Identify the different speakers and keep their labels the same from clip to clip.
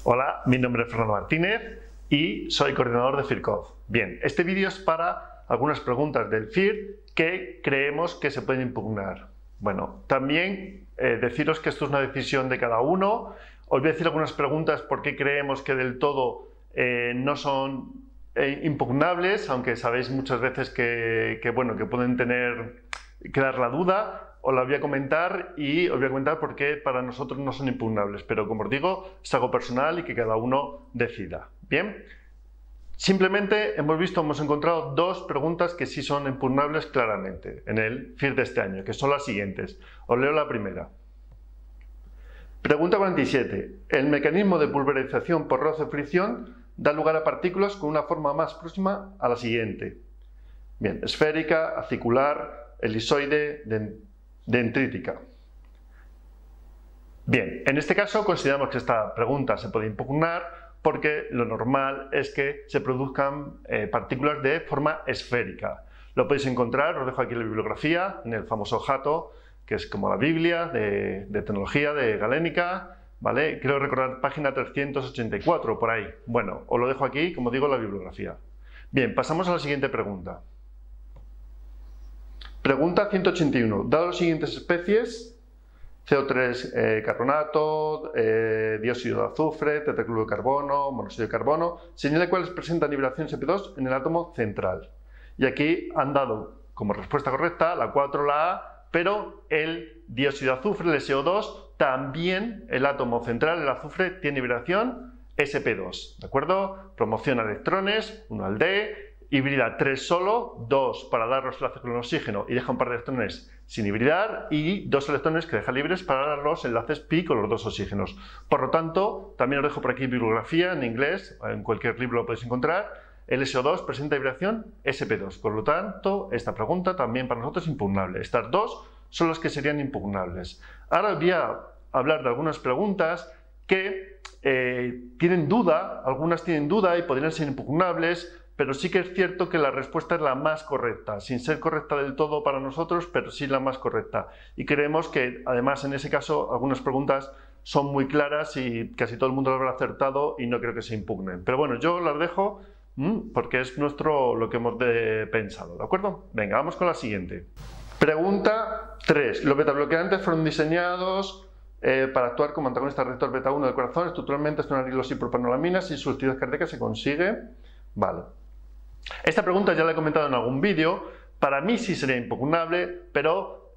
Speaker 1: Hola, mi nombre es Fernando Martínez y soy coordinador de FIRCOF. Bien, este vídeo es para algunas preguntas del FIR que creemos que se pueden impugnar. Bueno, también deciros que esto es una decisión de cada uno. Os voy a decir algunas preguntas por qué creemos que del todo no son impugnables, aunque sabéis muchas veces que pueden quedar la duda. Os la voy a comentar y os voy a comentar por qué para nosotros no son impugnables, pero como os digo, es algo personal y que cada uno decida. Bien, simplemente hemos encontrado dos preguntas que sí son impugnables claramente en el FIR de este año, que son las siguientes. Os leo la primera. Pregunta 47. El mecanismo de pulverización por roce fricción da lugar a partículas con una forma más próxima a la siguiente. Bien, esférica, acicular, elisoide, dendrítica. Bien, en este caso consideramos que esta pregunta se puede impugnar porque lo normal es que se produzcan partículas de forma esférica. Lo podéis encontrar, os dejo aquí la bibliografía, en el famoso JATO, que es como la Biblia de tecnología de Galénica, ¿vale? Creo recordar página 384, por ahí. Bueno, os lo dejo aquí, como digo, la bibliografía. Bien, pasamos a la siguiente pregunta. Pregunta 181. Dado las siguientes especies, CO3 carbonato, dióxido de azufre, tetracloruro de carbono, monóxido de carbono, señala cuáles presentan liberación Sp2 en el átomo central. Y aquí han dado como respuesta correcta la 4, la A, pero el dióxido de azufre, el SO2, también el átomo central, el azufre, tiene liberación Sp2, ¿de acuerdo? Promociona electrones, 1 al D, hibrida 3 solo, 2 para dar los enlaces con el oxígeno y deja un par de electrones sin hibridar y 2 electrones que deja libres para dar los enlaces pi con los 2 oxígenos. Por lo tanto, también os dejo por aquí bibliografía en inglés, en cualquier libro lo podéis encontrar. El SO2 presenta vibración Sp2, por lo tanto, esta pregunta también para nosotros es impugnable. Estas dos son las que serían impugnables. Ahora voy a hablar de algunas preguntas que tienen duda, algunas tienen duda y podrían ser impugnables, pero sí que es cierto que la respuesta es la más correcta, sin ser correcta del todo para nosotros, pero sí la más correcta. Y creemos que, además, en ese caso, algunas preguntas son muy claras y casi todo el mundo lo habrá acertado y no creo que se impugnen. Pero bueno, yo las dejo porque es lo que hemos pensado, ¿de acuerdo? Venga, vamos con la siguiente. Pregunta 3. Los betabloqueantes fueron diseñados para actuar como antagonistas receptor beta 1 del corazón. Estructuralmente son argilosipropanolamina. Si su actividad cardíaca se consigue. Vale. Esta pregunta ya la he comentado en algún vídeo. Para mí sí sería impugnable, pero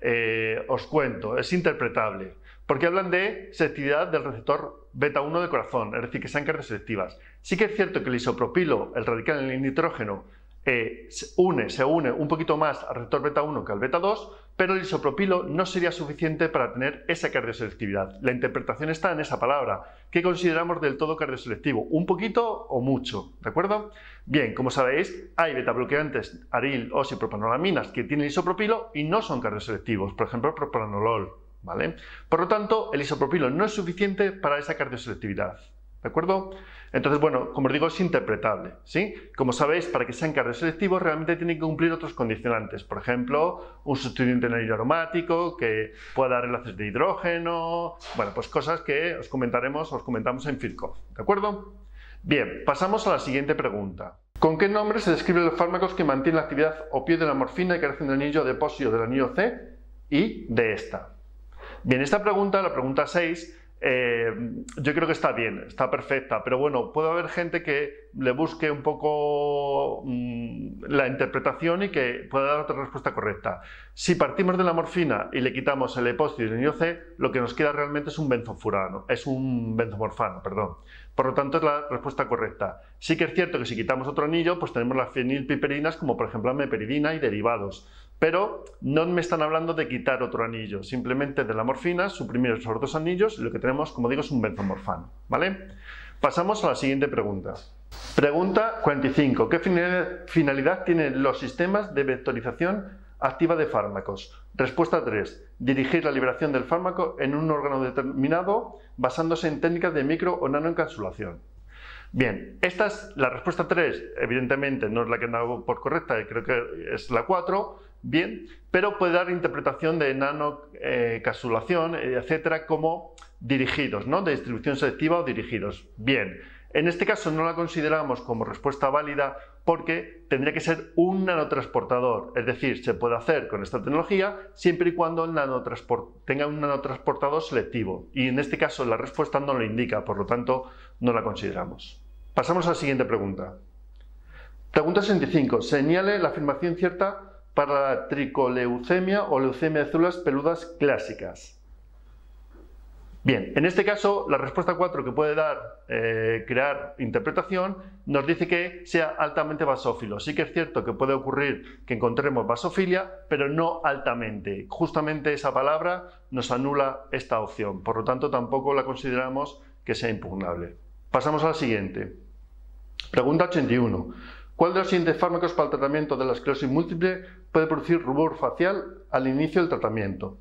Speaker 1: os cuento, es interpretable. Porque hablan de selectividad del receptor beta 1 del corazón, es decir, que sean cardioselectivas. Sí que es cierto que el isopropilo, el radical en el nitrógeno, se une un poquito más al receptor beta 1 que al beta 2, pero el isopropilo no sería suficiente para tener esa cardioselectividad. La interpretación está en esa palabra, que consideramos del todo cardioselectivo, un poquito o mucho, ¿de acuerdo? Bien, como sabéis, hay betabloqueantes aril, oxipropanolamina que tienen isopropilo y no son cardioselectivos, por ejemplo, propranolol, ¿vale? Por lo tanto, el isopropilo no es suficiente para esa cardioselectividad. ¿De acuerdo? Entonces, bueno, como os digo, es interpretable, ¿sí? Como sabéis, para que sean cardioselectivos realmente tienen que cumplir otros condicionantes. Por ejemplo, un sustituyente en anillo aromático que pueda dar enlaces de hidrógeno. Bueno, pues cosas que os comentamos en FIRCOF, ¿de acuerdo? Bien, pasamos a la siguiente pregunta. ¿Con qué nombre se describen los fármacos que mantienen la actividad opioide de la morfina y carecen del anillo adipósito del anillo C y de esta? Bien, esta pregunta, la pregunta 6, yo creo que está bien, está perfecta, pero bueno, puede haber gente que le busque un poco la interpretación y que pueda dar otra respuesta correcta. Si partimos de la morfina y le quitamos el epósito y el anillo C, lo que nos queda realmente es un benzomorfano, perdón. Por lo tanto, es la respuesta correcta. Sí que es cierto que si quitamos otro anillo, pues tenemos las fenilpiperinas, como por ejemplo la meperidina y derivados. Pero no me están hablando de quitar otro anillo, simplemente de la morfina, suprimir esos dos anillos y lo que tenemos, como digo, es un benzomorfano, ¿vale? Pasamos a la siguiente pregunta. Pregunta 45. ¿Qué finalidad tienen los sistemas de vectorización activa de fármacos? Respuesta 3. Dirigir la liberación del fármaco en un órgano determinado basándose en técnicas de micro o nanoencapsulación. Bien, esta es la respuesta 3, evidentemente no es la que han dado por correcta, creo que es la 4, bien, pero puede dar interpretación de nanocapsulación, etcétera, como dirigidos, ¿no? De distribución selectiva o dirigidos. Bien, en este caso no la consideramos como respuesta válida porque tendría que ser un nanotransportador, es decir, se puede hacer con esta tecnología siempre y cuando el tenga un nanotransportador selectivo, y en este caso la respuesta no lo indica, por lo tanto no la consideramos. Pasamos a la siguiente pregunta. Pregunta 65. Señale la afirmación cierta para la tricoleucemia o leucemia de células peludas clásicas. Bien, en este caso la respuesta 4 que puede dar crear interpretación nos dice que sea altamente basófilo. Sí que es cierto que puede ocurrir que encontremos basofilia, pero no altamente. Justamente esa palabra nos anula esta opción, por lo tanto tampoco la consideramos que sea impugnable. Pasamos a la siguiente. Pregunta 81. ¿Cuál de los siguientes fármacos para el tratamiento de la esclerosis múltiple puede producir rubor facial al inicio del tratamiento?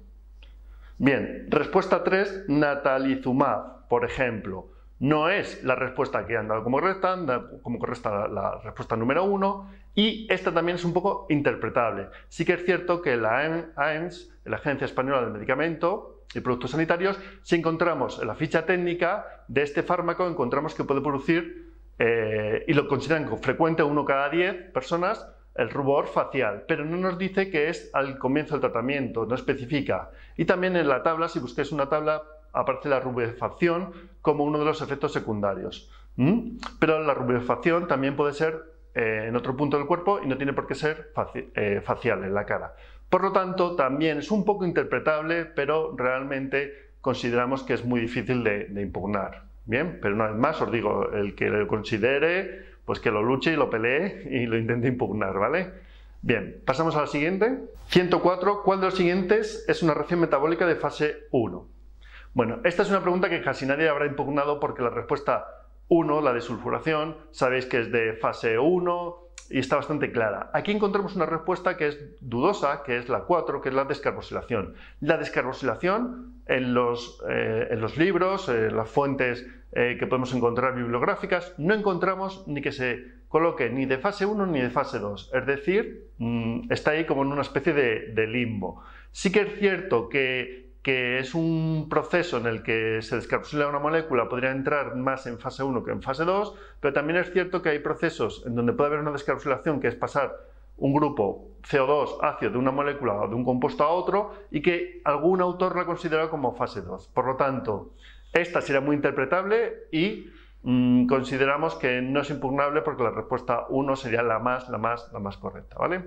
Speaker 1: Bien, respuesta 3, natalizumab, por ejemplo. No es la respuesta que han dado como correcta, la respuesta número 1, y esta también es un poco interpretable. Sí que es cierto que la AEMS, la Agencia Española del Medicamento y Productos Sanitarios, si encontramos en la ficha técnica de este fármaco, encontramos que puede producir, y lo consideran como frecuente, 1 cada 10 personas, el rubor facial, pero no nos dice que es al comienzo del tratamiento, no especifica. Y también en la tabla, si busquéis una tabla, aparece la rubefacción como uno de los efectos secundarios. Pero la rubefacción también puede ser en otro punto del cuerpo y no tiene por qué ser facial, en la cara. Por lo tanto, también es un poco interpretable, pero realmente consideramos que es muy difícil de impugnar. Bien, pero una vez más os digo, el que lo considere, pues que lo luche y lo pelee y lo intente impugnar, ¿vale? Bien, pasamos a la siguiente. 104. ¿Cuál de los siguientes es una reacción metabólica de fase 1? Bueno, esta es una pregunta que casi nadie habrá impugnado porque la respuesta 1, la desulfuración, sabéis que es de fase 1 y está bastante clara. Aquí encontramos una respuesta que es dudosa, que es la 4, que es la descarboxilación. La descarboxilación en los libros, las fuentes que podemos encontrar bibliográficas, no encontramos ni que se coloque ni de fase 1 ni de fase 2, es decir, está ahí como en una especie de limbo. Sí que es cierto que es un proceso en el que se descarboxila una molécula, podría entrar más en fase 1 que en fase 2, pero también es cierto que hay procesos en donde puede haber una descarboxilación, que es pasar un grupo CO2 ácido de una molécula o de un compuesto a otro, y que algún autor la considera como fase 2. Por lo tanto, esta será muy interpretable y consideramos que no es impugnable porque la respuesta 1 sería la más correcta, ¿vale?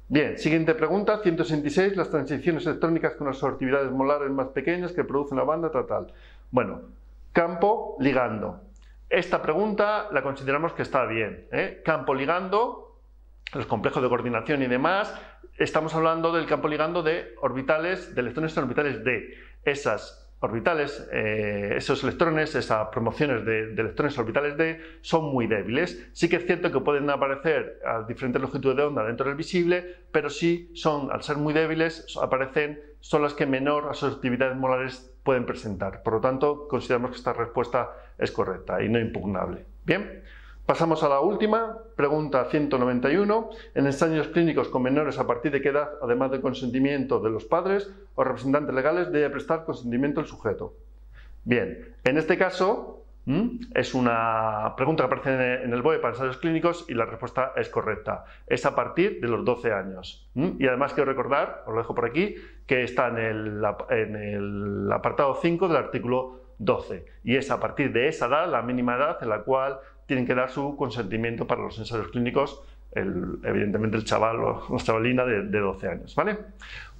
Speaker 1: Bien, siguiente pregunta, 166, las transiciones electrónicas con las sortividades molares más pequeñas que producen la banda tal. Bueno, campo ligando. Esta pregunta la consideramos que está bien, ¿eh? Campo ligando, los complejos de coordinación y demás, estamos hablando del campo ligando de orbitales, de electrones en orbitales D. Esas orbitales, esos electrones, esas promociones de electrones orbitales D son muy débiles. Sí que es cierto que pueden aparecer a diferentes longitudes de onda dentro del visible, pero sí son, al ser muy débiles, son las que menor absortividades molares pueden presentar. Por lo tanto, consideramos que esta respuesta es correcta y no impugnable. Bien. Pasamos a la última, pregunta 191. En ensayos clínicos con menores, ¿a partir de qué edad, además del consentimiento de los padres o representantes legales, debe prestar consentimiento el sujeto? Bien, en este caso es una pregunta que aparece en el BOE para ensayos clínicos y la respuesta es correcta. Es a partir de los 12 años. Y además quiero recordar, os lo dejo por aquí, que está en el apartado 5 del artículo 12. Y es a partir de esa edad, la mínima edad en la cual tienen que dar su consentimiento para los ensayos clínicos, evidentemente el chaval o la chavalina de 12 años, ¿vale?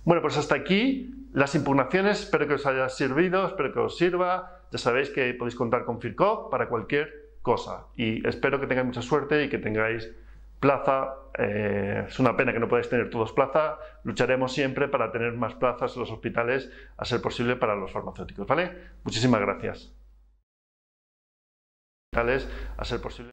Speaker 1: Bueno, pues hasta aquí las impugnaciones, espero que os haya servido, espero que os sirva, ya sabéis que podéis contar con FIRCOP para cualquier cosa y espero que tengáis mucha suerte y que tengáis plaza. Es una pena que no podáis tener todos plaza, lucharemos siempre para tener más plazas en los hospitales, a ser posible para los farmacéuticos, ¿vale? Muchísimas gracias. A ser posible.